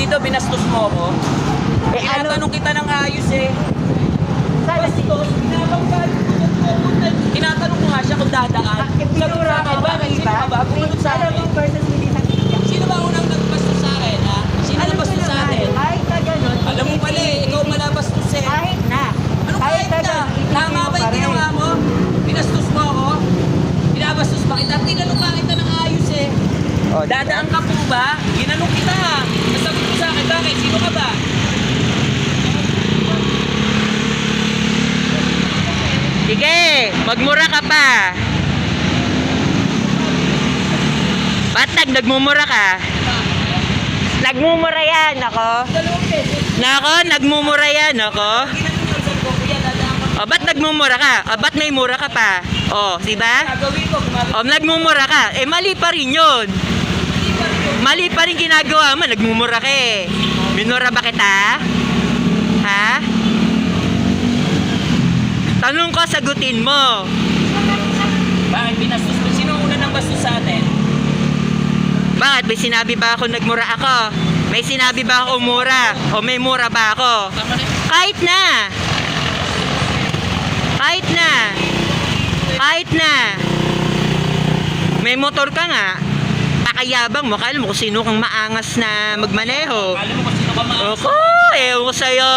dito, binastos mo ako. Eh, ano? Tinatanong kita ng ayos eh. Sana Bastos, tinatanong ko nga siya kung dadaan. Pinura ka ba ng Sino iba? ka ba? Pumunod sa Alam akin. mo, versus hindi nakikita. Sino ba unang nagbastos sa akin, ha? Sino Alam mo nagbastos sa naman, akin? kahit na ganun, Alam mo pala eh, ikaw malabastos eh. kahit na. Ano kahit na? ganun, Tama ba yung ginawa mo? Binastos mo ako? Binabastos ba kita? Tinanong ba kita ng ayos eh? Oh, Dadaan ka po ba? Ginanong kita ha. Nasagot mo sa akin, bakit? Sino ka ba? Sige, magmura ka pa. Ba't nagmumura ka? Nagmumura yan, ako. Dalawang beses. Nako, nagmumura yan, ako. Ginanong ko sa ko, kuya, dadaan ka. O, ba't nagmumura ka? O, ba't may mura ka pa? O, diba? Gagawin ko, gumagawin. O, nagmumura ka. Eh, mali pa rin yun. Mali pa rin ginagawa mo. Nagmumura ka eh. Minura ba kita? Ha? Tanong ko, sagutin mo. Bakit binastos mo? Sino una nang bastos sa atin? Bakit? May sinabi ba ako nagmura ako? May sinabi ba ako umura? O may mura ba ako? Kahit na! Kahit na! Kahit na! May motor ka nga. Pakayabang mo. Kala mo kung sino kang maangas na magmaneho. Alam mo kung sino ka mga... Ako, ewan ko sa'yo.